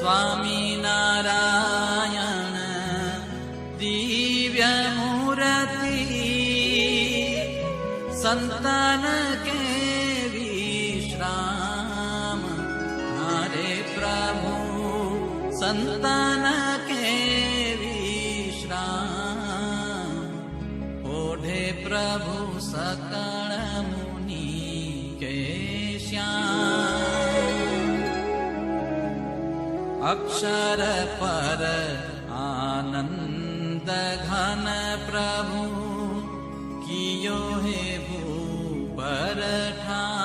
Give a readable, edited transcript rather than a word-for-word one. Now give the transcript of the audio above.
स्वामी नारायण दिव्य मूर्ति संतन के विश्राम हरे प्रभु संतन के विश्राम ओढ़े प्रभु सकल मुनि के श्याम अक्षर पर आनंद घन प्रभु कियो हे भूपर ठाम